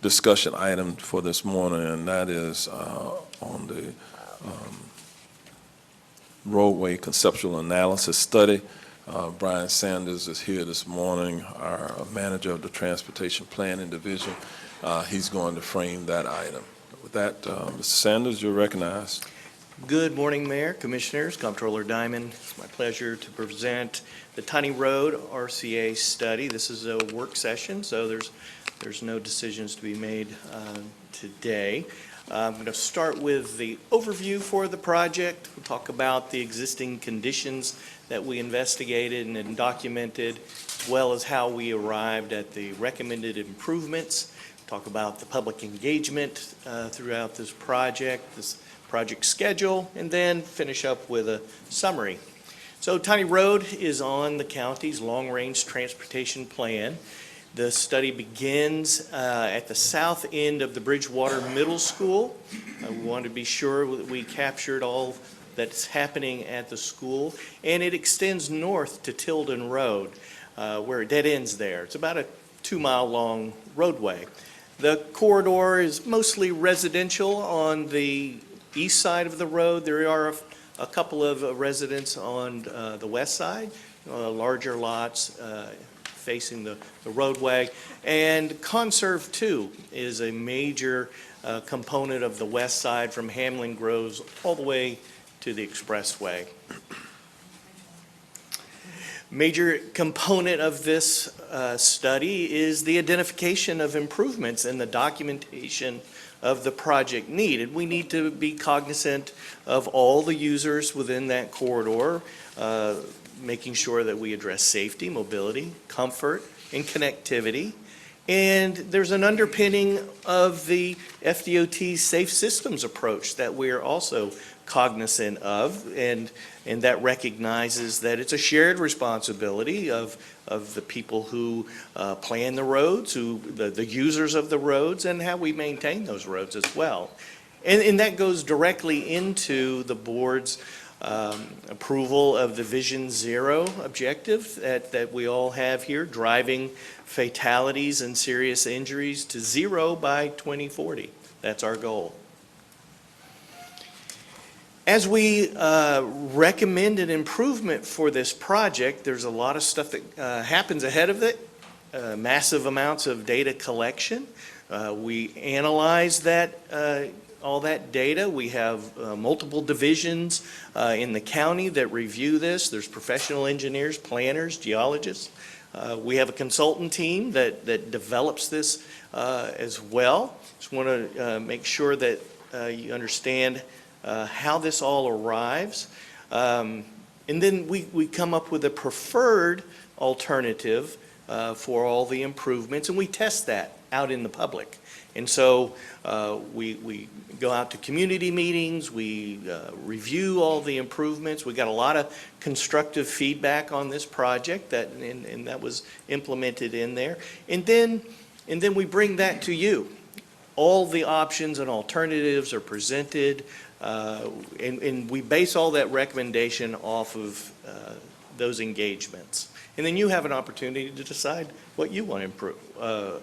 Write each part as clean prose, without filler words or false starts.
discussion item for this morning, and that is on the roadway conceptual analysis study. Brian Sanders is here this morning, our manager of the Transportation Planning Division. He's going to frame that item. With that, Mr. Sanders, you're recognized. Good morning, Mayor, Commissioners, Comptroller Diamond. It's my pleasure to present the Tiny Road RCA study. This is a work session, so there's no decisions to be made today. I'm going to start with the overview for the project. We'll talk about the existing conditions that we investigated and documented, as well as how we arrived at the recommended improvements. Talk about the public engagement throughout this project schedule, and then finish up with a summary. So Tiny Road is on the county's long-range transportation plan. The study begins at the south end of the Bridgewater Middle School. We wanted to be sure that we captured all that's happening at the school, and it extends north to Tilden Road, where it dead ends there. It's about a 2-mile long roadway. The corridor is mostly residential on the east side of the road. There are a couple of residents on the west side, larger lots facing the roadway. And Conserve 2 is a major component of the west side from Hamlin Groves all the way to the expressway. Major component of this study is the identification of improvements and the documentation of the project need. And we need to be cognizant of all the users within that corridor, making sure that we address safety, mobility, comfort, and connectivity. And there's an underpinning of the FDOT Safe Systems approach that we're also cognizant of, and that recognizes that it's a shared responsibility of the people who plan the roads, the users of the roads, and how we maintain those roads as well. And that goes directly into the board's approval of the Vision Zero objective that we all have here, driving fatalities and serious injuries to zero by 2040. That's our goal. As we recommend an improvement for this project, there's a lot of stuff that happens ahead of it, massive amounts of data collection. We analyze that, all that data. We have multiple divisions in the county that review this. There's professional engineers, planners, geologists. We have a consultant team that develops this as well. Just want to make sure that you understand how this all arrives. And then we come up with a preferred alternative for all the improvements, and we test that out in the public. And so we go out to community meetings, we review all the improvements. We got a lot of constructive feedback on this project and that was implemented in there. And then we bring that to you. All the options and alternatives are presented, and we base all that recommendation off of those engagements. And then you have an opportunity to decide what you want to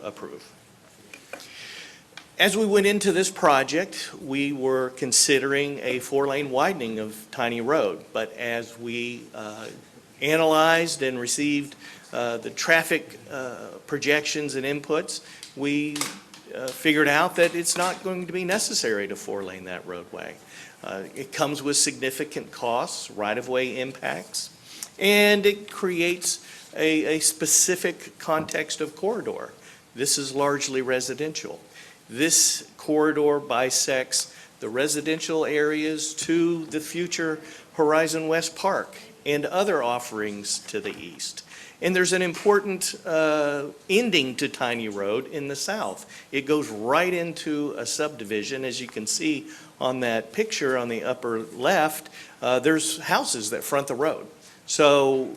approve. As we went into this project, we were considering a 4-lane widening of Tiny Road, but as we analyzed and received the traffic projections and inputs, we figured out that it's not going to be necessary to 4-lane that roadway. It comes with significant costs, right-of-way impacts, and it creates a specific context of corridor. This is largely residential. This corridor bisects the residential areas to the future Horizon West Park and other offerings to the east. And there's an important ending to Tiny Road in the south. It goes right into a subdivision. As you can see on that picture on the upper left, there's houses that front the road. So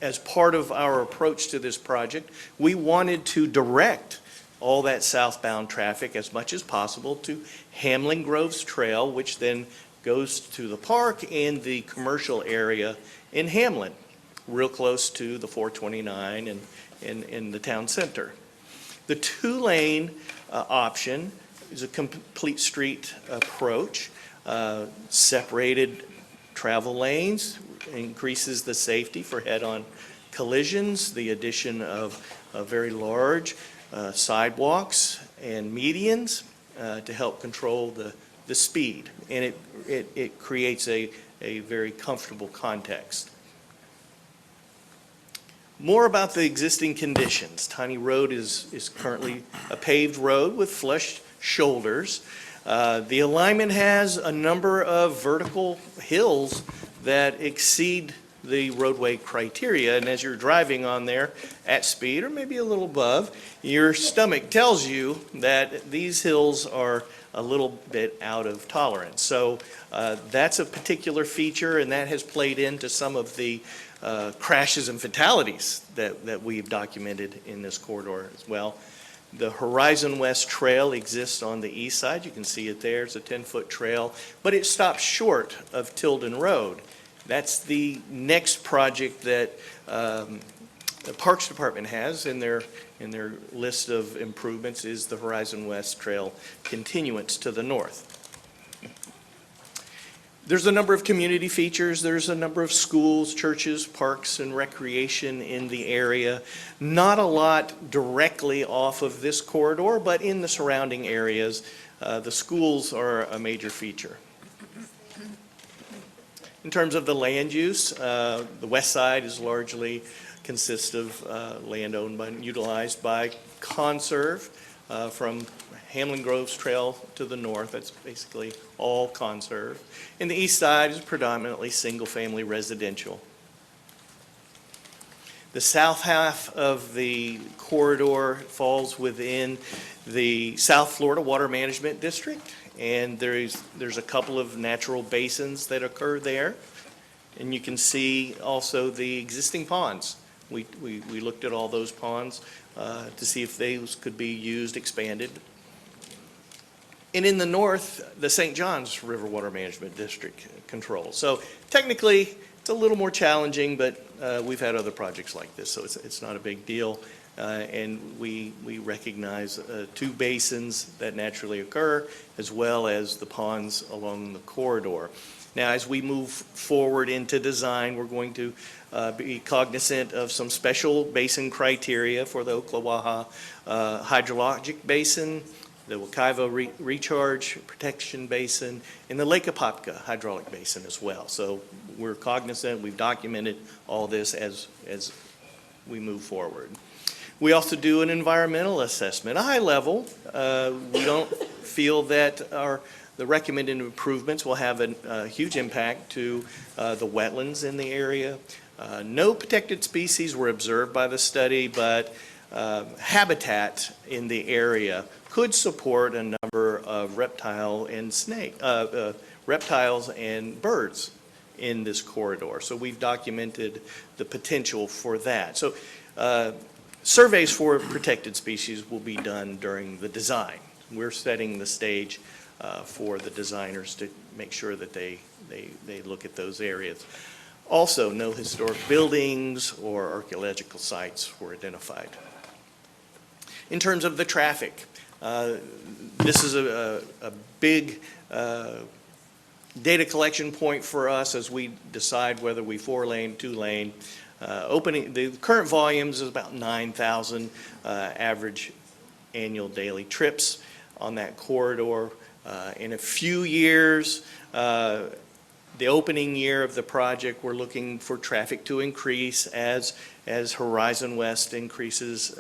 as part of our approach to this project, we wanted to direct all that southbound traffic as much as possible to Hamlin Groves Trail, which then goes to the park and the commercial area in Hamlin, real close to the 429 and in the town center. The 2-lane option is a complete street approach. Separated travel lanes increases the safety for head-on collisions, the addition of very large sidewalks and medians to help control the speed. And it creates a very comfortable context. More about the existing conditions. Tiny Road is currently a paved road with flush shoulders. The alignment has a number of vertical hills that exceed the roadway criteria, and as you're driving on there at speed or maybe a little above, your stomach tells you that these hills are a little bit out of tolerance. So that's a particular feature, and that has played into some of the crashes and fatalities that we've documented in this corridor as well. The Horizon West Trail exists on the east side. You can see it there. It's a 10-foot trail, but it stops short of Tilden Road. That's the next project that the Parks Department has in their list of improvements is the Horizon West Trail continuance to the north. There's a number of community features. There's a number of schools, churches, parks, and recreation in the area. Not a lot directly off of this corridor, but in the surrounding areas, the schools are a major feature. In terms of the land use, the west side is largely consists of land owned and utilized by Conserve from Hamlin Groves Trail to the north. That's basically all Conserve. And the east side is predominantly single-family residential. The south half of the corridor falls within the South Florida Water Management District, and there's a couple of natural basins that occur there. And you can see also the existing ponds. We looked at all those ponds to see if those could be used, expanded. And in the north, the St. Johns River Water Management District controls. So technically, it's a little more challenging, but we've had other projects like this, so it's not a big deal. And we recognize two basins that naturally occur, as well as the ponds along the corridor. Now, as we move forward into design, we're going to be cognizant of some special basin criteria for the Ocklawaha hydrologic basin, the Wekiva Recharge Protection Basin, and the Lake Apopka Hydraulic Basin as well. So we're cognizant, we've documented all this as we move forward. We also do an environmental assessment. A high level, we don't feel that the recommended improvements will have a huge impact to the wetlands in the area. No protected species were observed by the study, but habitat in the area could support a number of reptiles and birds in this corridor. So we've documented the potential for that. So surveys for protected species will be done during the design. We're setting the stage for the designers to make sure that they look at those areas. Also, no historic buildings or archaeological sites were identified. In terms of the traffic, this is a big data collection point for us as we decide whether we 4-lane, 2-lane. The current volumes is about 9,000 average annual daily trips on that corridor. In a few years, the opening year of the project, we're looking for traffic to increase as Horizon West increases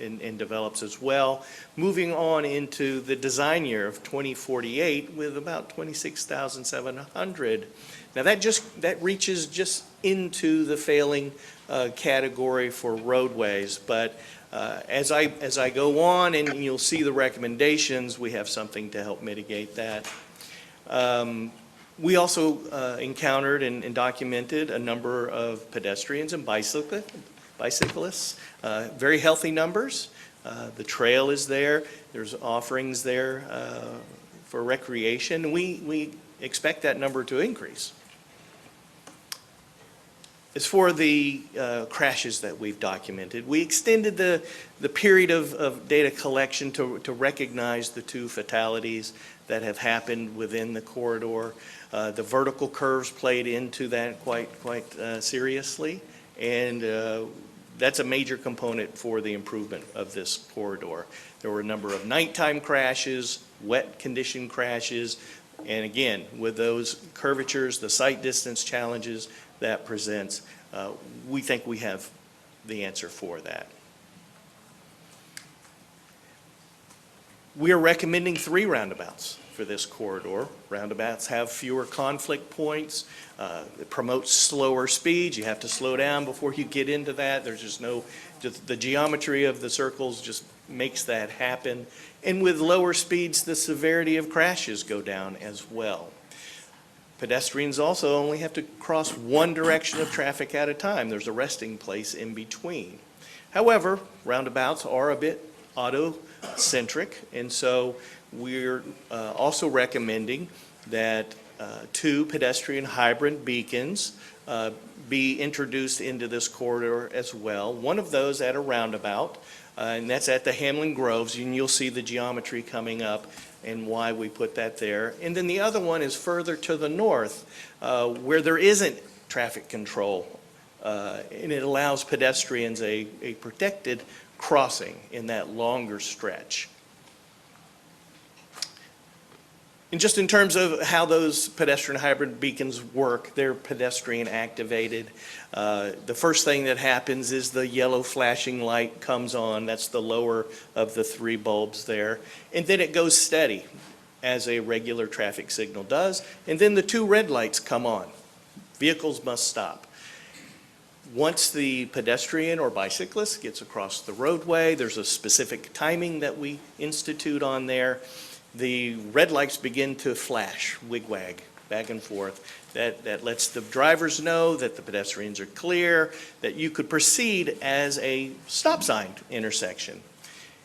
and develops as well. Moving on into the design year of 2048 with about 26,700. Now that reaches just into the failing category for roadways, but as I go on and you'll see the recommendations, we have something to help mitigate that. We also encountered and documented a number of pedestrians and bicyclists, very healthy numbers. The trail is there. There's offerings there for recreation. We expect that number to increase. As for the crashes that we've documented, we extended the period of data collection to recognize the 2 fatalities that have happened within the corridor. The vertical curves played into that quite seriously, and that's a major component for the improvement of this corridor. There were a number of nighttime crashes, wet condition crashes, and again, with those curvatures, the sight distance challenges that presents, we think we have the answer for that. We are recommending 3 roundabouts for this corridor. Roundabouts have fewer conflict points. It promotes slower speeds. You have to slow down before you get into that. There's just the geometry of the circles just makes that happen. And with lower speeds, the severity of crashes go down as well. Pedestrians also only have to cross one direction of traffic at a time. There's a resting place in between. However, roundabouts are a bit auto-centric, and so we're also recommending that 2 pedestrian hybrid beacons be introduced into this corridor as well. One of those at a roundabout, and that's at the Hamlin Groves, and you'll see the geometry coming up and why we put that there. And then the other one is further to the north, where there isn't traffic control, and it allows pedestrians a protected crossing in that longer stretch. And just in terms of how those pedestrian hybrid beacons work, they're pedestrian activated. The first thing that happens is the yellow flashing light comes on. That's the lower of the 3 bulbs there. And then it goes steady, as a regular traffic signal does. And then the 2 red lights come on. Vehicles must stop. Once the pedestrian or bicyclist gets across the roadway, there's a specific timing that we institute on there. The red lights begin to flash, wigwag, back and forth. That lets the drivers know that the pedestrians are clear, that you could proceed as a stop sign intersection.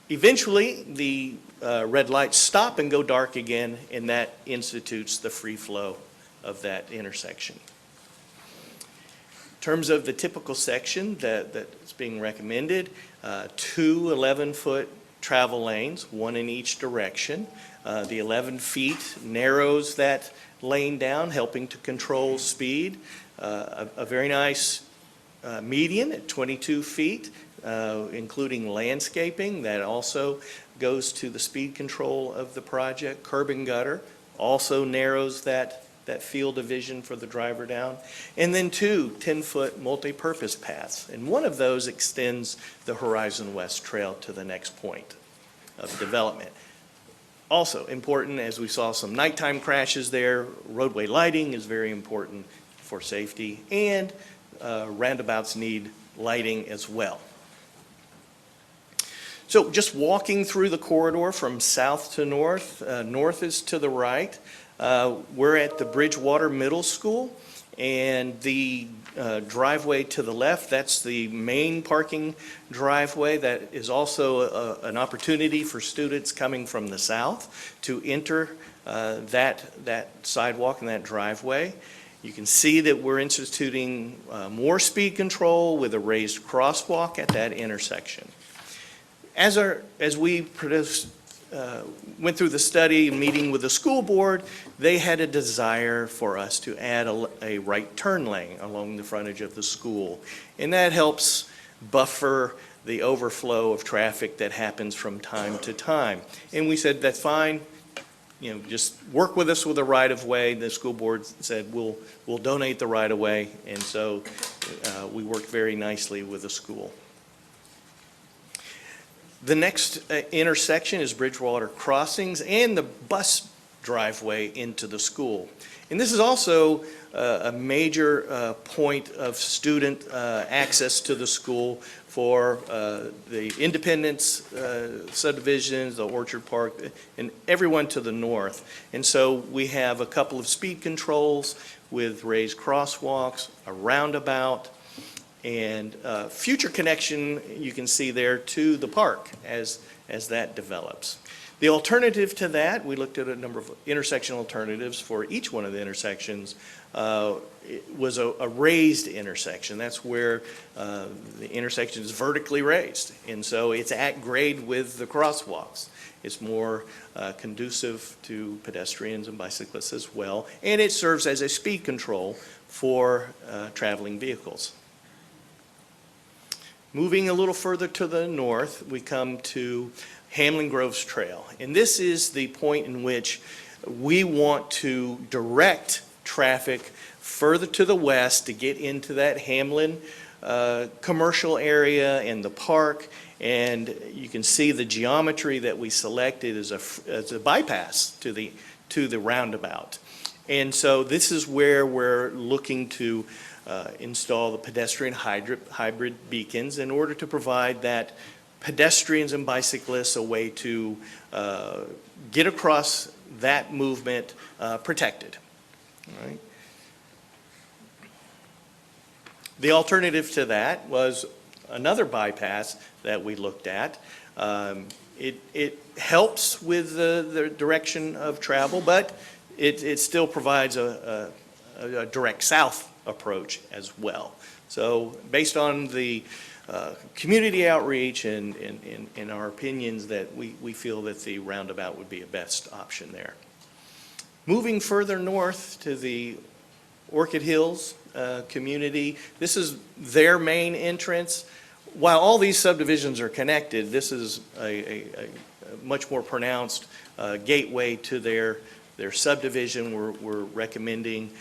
Eventually, the red lights stop and go dark again, and that institutes the free flow of that intersection. In terms of the typical section that's being recommended, 2 11-foot travel lanes, 1 in each direction. The 11 feet narrows that lane down, helping to control speed. A very nice median at 22 feet, including landscaping. That also goes to the speed control of the project. Curb and gutter also narrows that field of vision for the driver down. And then 2 10-foot multi-purpose paths. And one of those extends the Horizon West Trail to the next point of development. Also important, as we saw some nighttime crashes there, roadway lighting is very important for safety, and roundabouts need lighting as well. So just walking through the corridor from south to north, north is to the right. We're at the Bridgewater Middle School, and the driveway to the left, that's the main parking driveway. That is also an opportunity for students coming from the south to enter that sidewalk and that driveway. You can see that we're instituting more speed control with a raised crosswalk at that intersection. As we went through the study, meeting with the school board, they had a desire for us to add a right turn lane along the frontage of the school. And that helps buffer the overflow of traffic that happens from time to time. And we said, that's fine, just work with us with a right-of-way. The school board said, we'll donate the right-of-way. And so we worked very nicely with the school. The next intersection is Bridgewater Crossings and the bus driveway into the school. And this is also a major point of student access to the school for the Independence subdivisions, the Orchard Park, and everyone to the north. And so we have a couple of speed controls with raised crosswalks, a roundabout, and future connection you can see there to the park as that develops. The alternative to that, we looked at a number of intersection alternatives for each one of the intersections. It was a raised intersection. That's where the intersection is vertically raised, and so it's at grade with the crosswalks. It's more conducive to pedestrians and bicyclists as well, and it serves as a speed control for traveling vehicles. Moving a little further to the north, we come to Hamlin Groves Trail. And this is the point in which we want to direct traffic further to the west to get into that Hamlin commercial area and the park. And you can see the geometry that we selected as a bypass to the roundabout. And so this is where we're looking to install the pedestrian hybrid beacons in order to provide that pedestrians and bicyclists a way to get across that movement protected. All right. The alternative to that was another bypass that we looked at. It helps with the direction of travel, but it still provides a direct south approach as well. So based on the community outreach and our opinions, that we feel that the roundabout would be a best option there. Moving further north to the Orchid Hills community, this is their main entrance. While all these subdivisions are connected, this is a much more pronounced gateway to their subdivision. We're recommending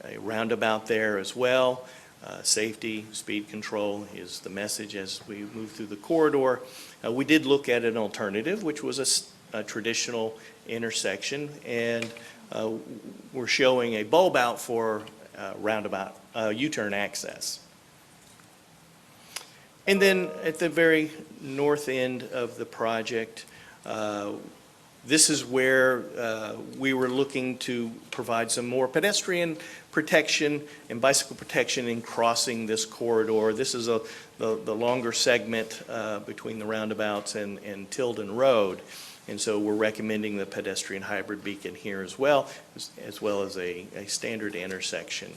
a roundabout there as well. Safety, speed control is the message as we move through the corridor. We did look at an alternative, which was a traditional intersection, and we're showing a bulb out for roundabout U-turn access. And then at the very north end of the project, this is where we were looking to provide some more pedestrian protection and bicycle protection in crossing this corridor. This is the longer segment between the roundabouts and Tilden Road. And so we're recommending the pedestrian hybrid beacon here as well as a standard intersection.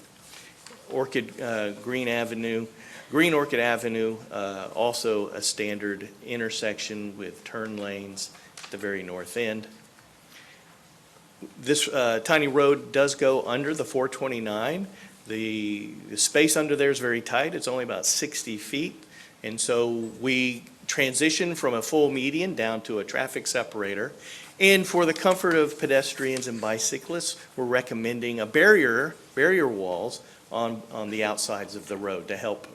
Green Orchid Avenue, also a standard intersection with turn lanes at the very north end. This tiny road does go under the 429. The space under there is very tight. It's only about 60 feet. And so we transition from a full median down to a traffic separator. And for the comfort of pedestrians and bicyclists, we're recommending a barrier walls on the outsides of the road to help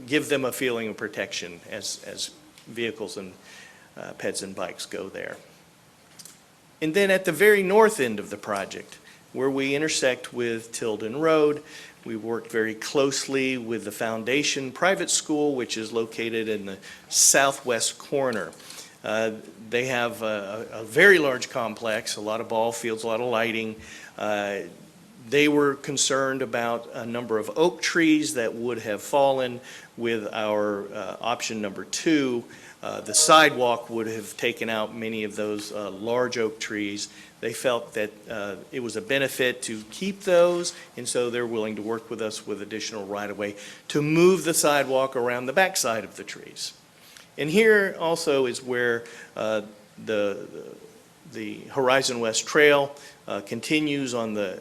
give them a feeling of protection as vehicles and peds and bikes go there. And then at the very north end of the project, where we intersect with Tilden Road, we worked very closely with the Foundation Private School, which is located in the southwest corner. They have a very large complex, a lot of ball fields, a lot of lighting. They were concerned about a number of oak trees that would have fallen with our option number 2. The sidewalk would have taken out many of those large oak trees. They felt that it was a benefit to keep those, and so they're willing to work with us with additional right-of-way to move the sidewalk around the backside of the trees. And here also is where the Horizon West Trail continues on the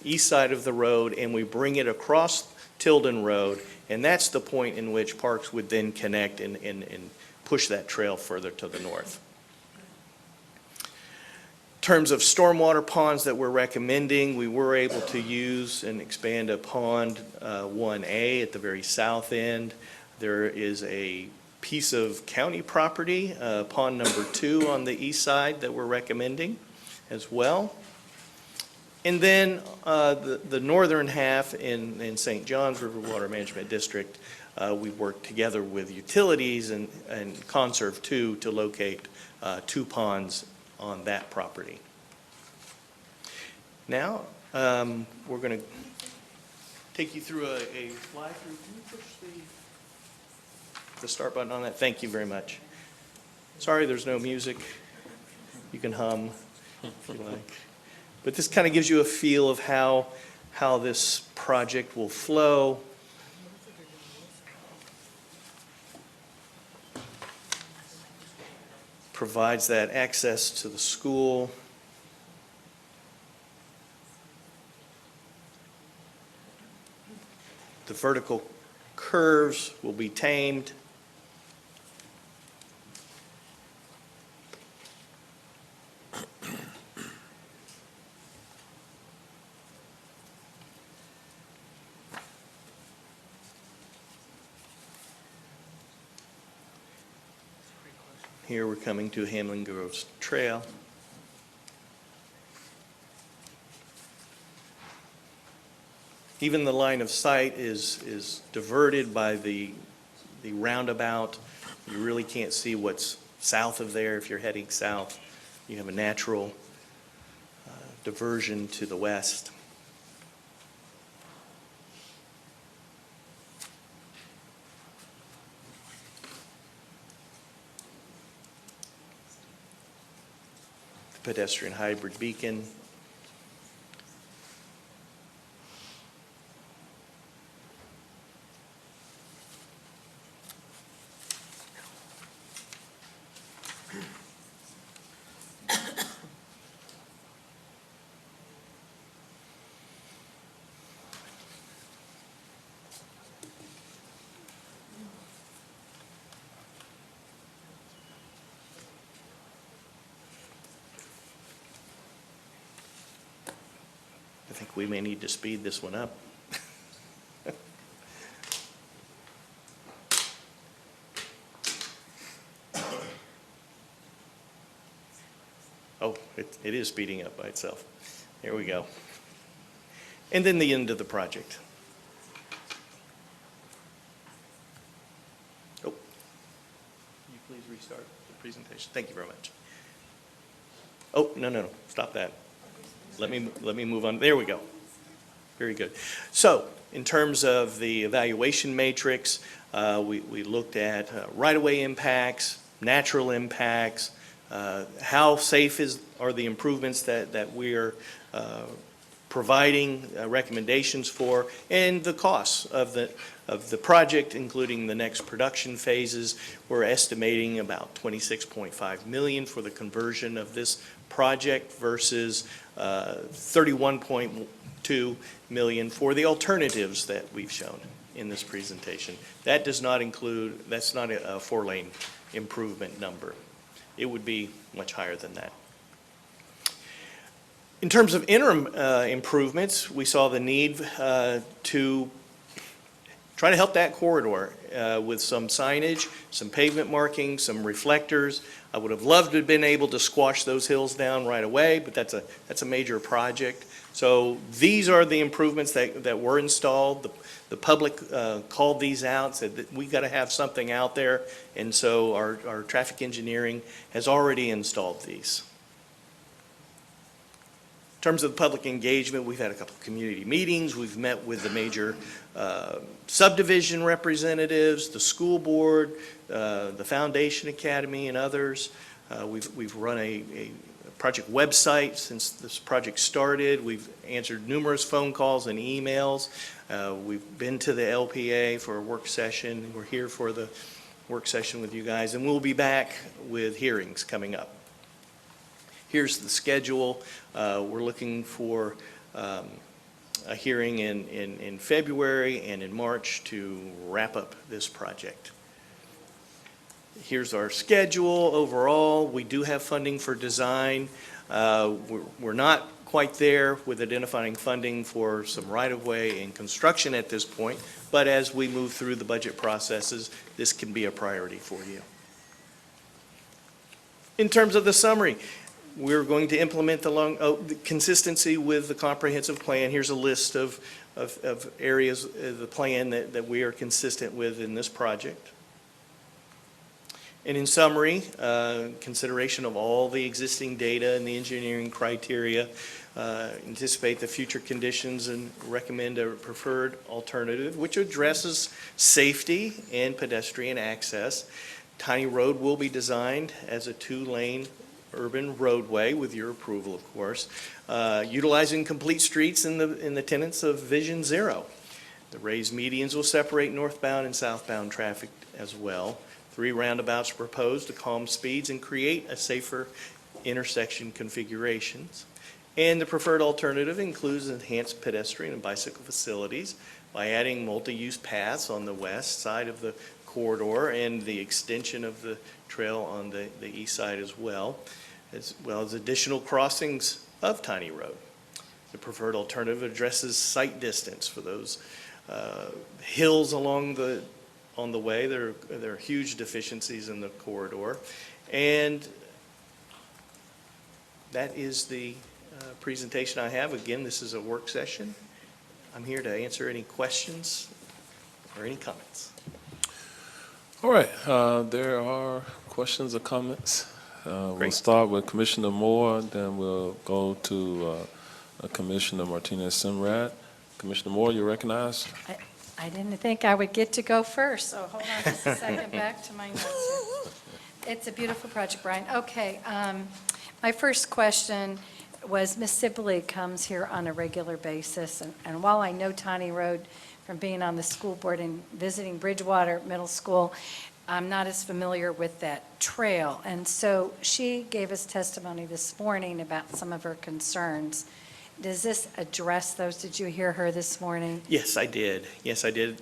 east side of the road, and we bring it across Tilden Road, and that's the point in which Parks would then connect and push that trail further to the north. In terms of stormwater ponds that we're recommending, we were able to use and expand a pond 1A at the very south end. There is a piece of county property, pond number 2 on the east side that we're recommending as well. And then the northern half in St. John's River Water Management District, we worked together with utilities and Conserve 2 to locate 2 ponds on that property. Now, we're going to take you through a fly-through. Can you push the start button on that? Thank you very much. Sorry there's no music. can hum if you like. But this kind of gives you a feel of how this project will flow. Provides that access to the school. The vertical curves will be tamed. Here we're coming to Hamlin Groves Trail. Even the line of sight is diverted by the roundabout. You really can't see what's south of there if you're heading south. You have a natural diversion to the west. The pedestrian hybrid beacon. I think we may need to speed this one up. Oh, it is speeding up by itself. There we go. And then the end of the project. Oh, can you please restart the presentation? Thank you very much. Oh, no, stop that. Let me move on. There we go. Very good. So, in terms of the evaluation matrix, we looked at right-of-way impacts, natural impacts, how safe are the improvements that we are providing recommendations for, and the costs of the project, including the next production phases. We're estimating about $26.5 million for the conversion of this project versus $31.2 million for the alternatives that we've shown in this presentation. That does not include, that's not a 4-lane improvement number. It would be much higher than that. In terms of interim improvements, we saw the need to try to help that corridor with some signage, some pavement markings, some reflectors. I would have loved to have been able to squash those hills down right away, but that's a major project. So these are the improvements that were installed. The public called these out, said that we got to have something out there, and so our traffic engineering has already installed these. In terms of public engagement, we've had a couple of community meetings. We've met with the major subdivision representatives, the school board, the Foundation Academy, and others. We've run a project website since this project started. We've answered numerous phone calls and emails. We've been to the LPA for a work session. We're here for the work session with you guys, and we'll be back with hearings coming up. Here's the schedule. We're looking for a hearing in February and in March to wrap up this project. Here's our schedule overall. We do have funding for design. We're not quite there with identifying funding for some right-of-way and construction at this point, but as we move through the budget processes, this can be a priority for you. In terms of the summary, we're going to implement the consistency with the comprehensive plan. Here's a list of areas of the plan that we are consistent with in this project. And in summary, consideration of all the existing data and the engineering criteria, anticipate the future conditions and recommend a preferred alternative, which addresses safety and pedestrian access. Tiny Road will be designed as a 2-lane urban roadway, with your approval, of course, utilizing complete streets in the tenets of Vision Zero. The raised medians will separate northbound and southbound traffic as well. 3 roundabouts are proposed to calm speeds and create a safer intersection configurations. And the preferred alternative includes enhanced pedestrian and bicycle facilities by adding multi-use paths on the west side of the corridor and the extension of the trail on the east side as well as additional crossings of Tiny Road. The preferred alternative addresses sight distance for those hills on the way. There are huge deficiencies in the corridor, and that is the presentation I have. Again, this is a work session. I'm here to answer any questions or any comments. All right, there are questions or comments. We'll Great. start with Commissioner Moore, then we'll go to Commissioner Martinez-Simrad. Commissioner Moore, you're recognized. I didn't think I would get to go first, so hold on just a second, back to my notes here. It's a beautiful project, Brian. Okay, my first question was, Ms. Sibley comes here on a regular basis, and while I know Tiny Road from being on the school board and visiting Bridgewater Middle School, I'm not as familiar with that trail. And so she gave us testimony this morning about some of her concerns. Does this address those? Did you hear her this morning? Yes, I did.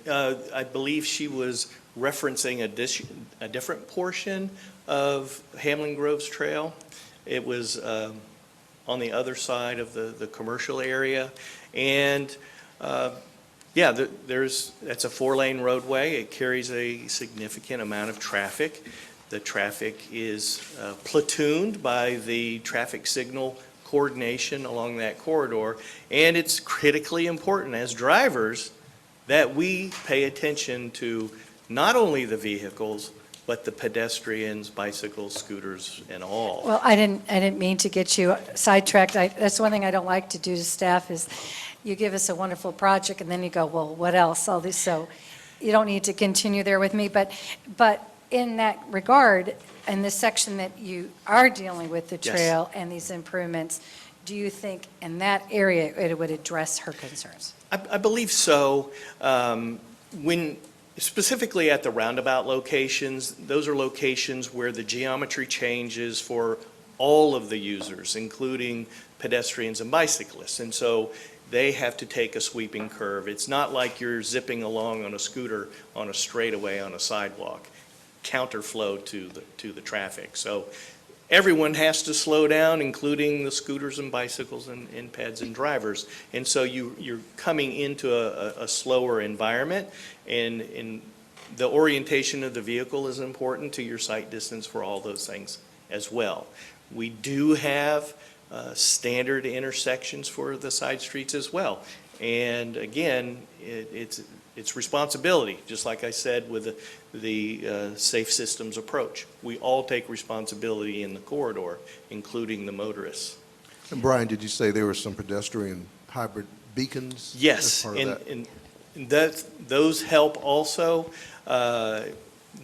I believe she was referencing a different portion of Hamlin Groves Trail. It was on the other side of the commercial area. And that's a 4-lane roadway. It carries a significant amount of traffic. The traffic is platooned by the traffic signal coordination along that corridor, and it's critically important as drivers that we pay attention to not only the vehicles, but the pedestrians, bicycles, scooters, and all. Well, I didn't mean to get you sidetracked. That's one thing I don't like to do to staff is you give us a wonderful project and then you go, well, what else? All this, so you don't need to continue there with me. But in that regard, in the section that you are dealing with the Yes. trail and these improvements, do you think in that area it would address her concerns? I believe so. When specifically at the roundabout locations, those are locations where the geometry changes for all of the users, including pedestrians and bicyclists. And so they have to take a sweeping curve. It's not like you're zipping along on a scooter on a straightaway on a sidewalk, counterflow to the traffic. So everyone has to slow down, including the scooters and bicycles and peds and drivers. And so you're coming into a slower environment, and the orientation of the vehicle is important to your sight distance for all those things as well. We do have standard intersections for the side streets as well. And again, it's responsibility, just like I said with the safe systems approach. We all take responsibility in the corridor, including the motorists. And Brian, did you say there were some pedestrian hybrid beacons? Yes, as part of that? and those help also.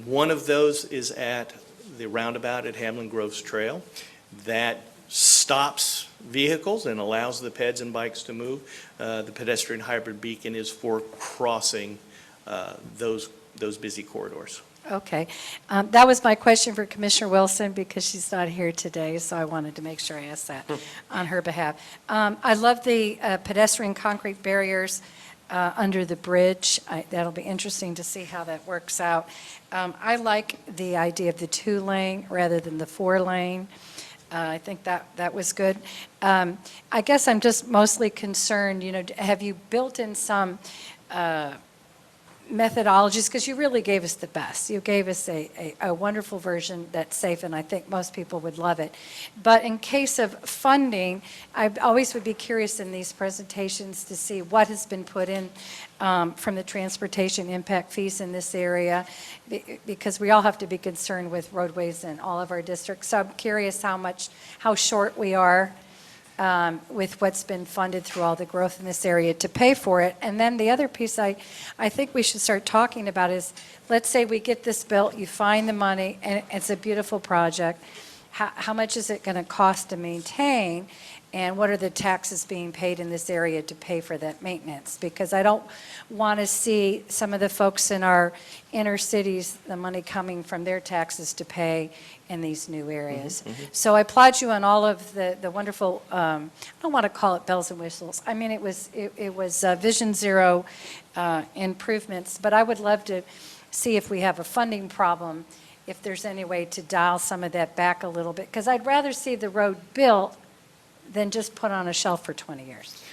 One of those is at the roundabout at Hamlin Groves Trail. That stops vehicles and allows the peds and bikes to move. The pedestrian hybrid beacon is for crossing those busy corridors. Okay. That was my question for Commissioner Wilson because she's not here today, so I wanted to make sure I asked that on her behalf. I love the pedestrian concrete barriers under the bridge. That'll be interesting to see how that works out. I like the idea of the 2-lane rather than the 4-lane. I think that was good. I guess I'm just mostly concerned, have you built in some methodologies? Because you really gave us the best. You gave us a wonderful version that's safe, and I think most people would love it. But in case of funding, I always would be curious in these presentations to see what has been put in from the transportation impact fees in this area, because we all have to be concerned with roadways in all of our districts. So I'm curious how short we are with what's been funded through all the growth in this area to pay for it. And then the other piece I think we should start talking about is, let's say we get this built, you find the money, and it's a beautiful project, how much is it going to cost to maintain? And what are the taxes being paid in this area to pay for that maintenance? Because I don't want to see some of the folks in our inner cities, the money coming from their taxes to pay in these new areas. So I applaud you on all of the wonderful, I don't want to call it bells and whistles. I mean, it was Vision Zero improvements, but I would love to see if we have a funding problem, if there's any way to dial some of that back a little bit, because I'd rather see the road built than just put on a shelf for 20 years.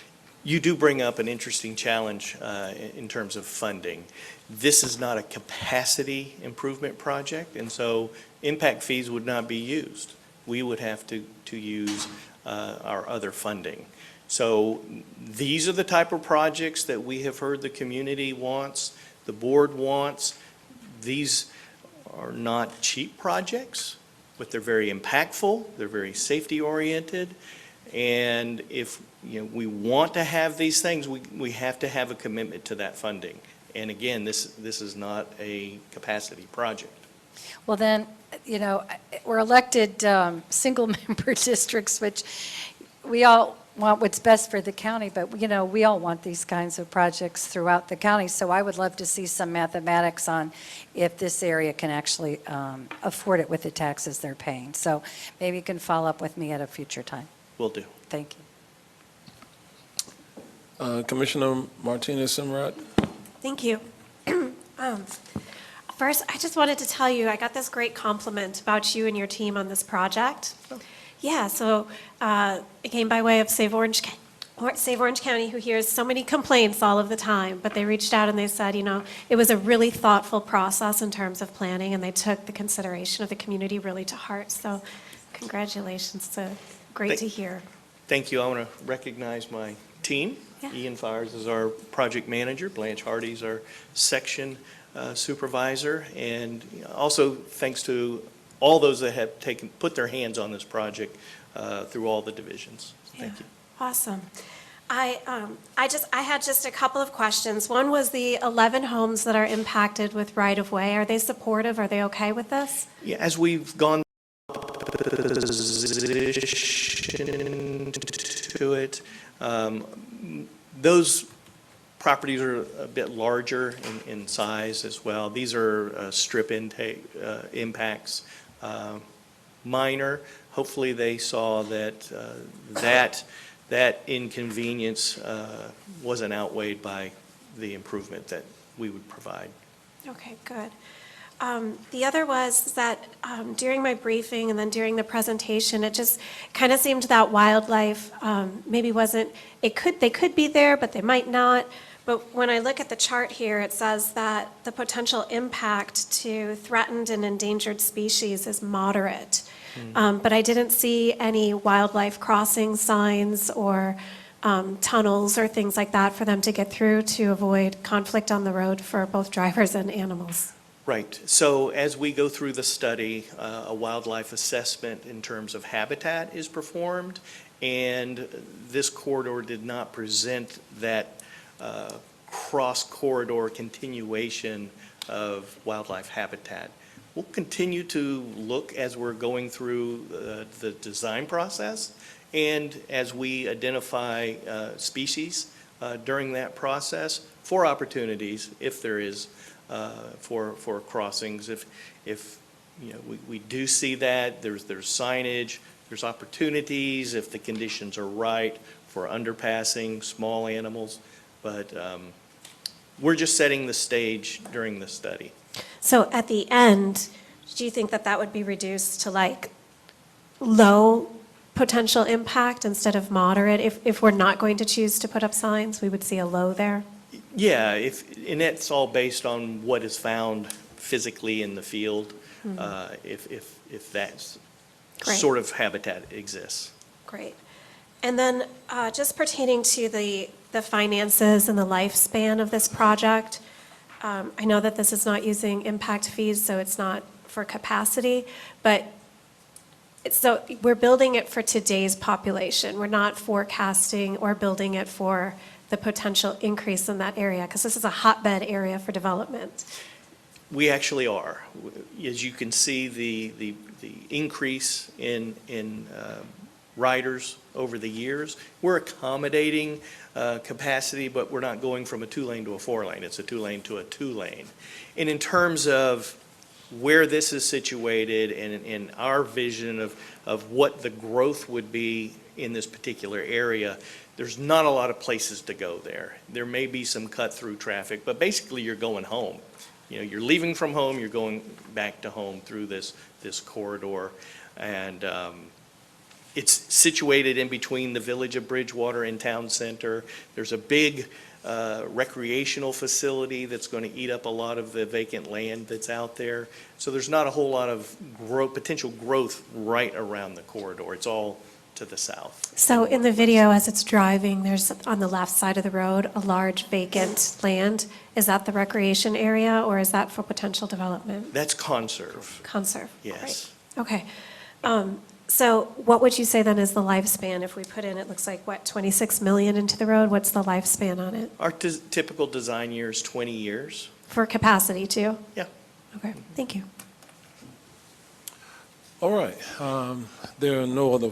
You do bring up an interesting challenge in terms of funding. This is not a capacity improvement project, and so impact fees would not be used. We would have to use our other funding. So these are the type of projects that we have heard the community wants, the board wants. These are not cheap projects, but they're very impactful, they're very safety-oriented, and if we want to have these things, we have to have a commitment to that funding. And again, this is not a capacity project. Well, then, we're elected single-member districts, which we all want what's best for the county, but, we all want these kinds of projects throughout the county. So I would love to see some mathematics on if this area can actually afford it with the taxes they're paying. So maybe you can follow up with me at a future time. Will do. Thank you. Commissioner Martinez-Simrat? Thank you. First, I just wanted to tell you, I got this great compliment about you and your team on this project. Yeah, so it came by way of Save Orange County, who hears so many complaints all of the time, but they reached out and they said, it was a really thoughtful process in terms of planning, and they took the consideration of the community really to heart. So congratulations, it's great to hear. Thank you. I want to recognize my team. Yeah. Ian Fires is our project manager. Blanche Hardy's our section supervisor. And also thanks to all those that have put their hands on this project through all the divisions. Thank you. Awesome. I had just a couple of questions. One was the 11 homes that are impacted with right-of-way. Are they supportive? Are they okay with this? Yeah, as we've gone to it, those properties are a bit larger in size as well. These are strip intake impacts, minor. Hopefully they saw that that inconvenience wasn't outweighed by the improvement that we would provide. Okay, good. The other was that during my briefing and then during the presentation, it just kind of seemed that wildlife maybe wasn't, they could be there, but they might not. But when I look at the chart here, it says that the potential impact to threatened and endangered species is moderate. But I didn't see any wildlife crossing signs or tunnels or things like that for them to get through to avoid conflict on the road for both drivers and animals. Right. So as we go through the study, a wildlife assessment in terms of habitat is performed, and this corridor did not present that cross-corridor continuation of wildlife habitat. We'll continue to look as we're going through the design process, and as we identify species during that process for opportunities, if there is, for crossings. If we do see that, there's signage, there's opportunities if the conditions are right for underpassing small animals, but we're just setting the stage during the study. So at the end, do you think that that would be reduced to like low potential impact instead of moderate? If we're not going to choose to put up signs, we would see a low there? Yeah, and that's all based on what is found physically in the field, if that Great. sort of habitat exists. Great. And then just pertaining to the finances and the lifespan of this project, I know that this is not using impact fees, so it's not for capacity, but so we're building it for today's population. We're not forecasting or building it for the potential increase in that area, because this is a hotbed area for development. We actually are. As you can see, the increase in riders over the years. We're accommodating capacity, but we're not going from a 2-lane to a 4-lane. It's a 2-lane to a 2-lane. And in terms of where this is situated and in our vision of what the growth would be in this particular area, there's not a lot of places to go there. There may be some cut-through traffic, but basically you're going home. You know, you're leaving from home, you're going back to home through this corridor. And it's situated in between the village of Bridgewater and Town Center. There's a big recreational facility that's going to eat up a lot of the vacant land that's out there. So there's not a whole lot of potential growth right around the corridor. It's all to the south. So in the video, as it's driving, there's on the left side of the road, a large vacant land. Is that the recreation area, or is that for potential development? That's conserve. Conserve? Yes. Right. Okay. So what would you say then is the lifespan? If we put in, it looks like, what, 26 million into the road? What's the lifespan on it? Our typical design year is 20 years. For capacity, too? Yeah. Okay, thank you. All right. There are no other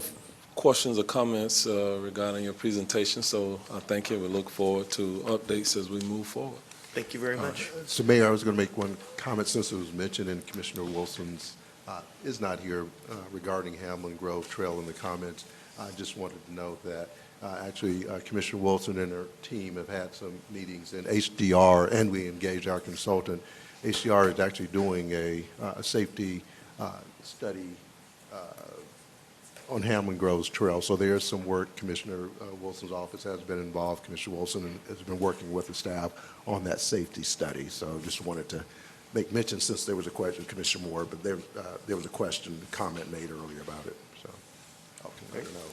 questions or comments regarding your presentation, so I thank you. We look forward to updates as we move forward. Thank you very much. So Mayor, I was going to make one comment since it was mentioned and Commissioner Wilson's is not here regarding Hamlin Grove Trail in the comments. I just wanted to note that actually Commissioner Wilson and her team have had some meetings in HDR, and we engaged our consultant. HDR is actually doing a safety study on Hamlin Grove's Trail. So there is some work. Commissioner Wilson's office has been involved. Commissioner Wilson has been working with the staff on that safety study. So just wanted to make mention, since there was a question, Commissioner Moore, but there was a question, comment made earlier about it. So I'll let her know.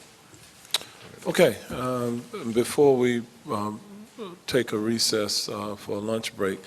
Okay. Before we take a recess for a lunch break,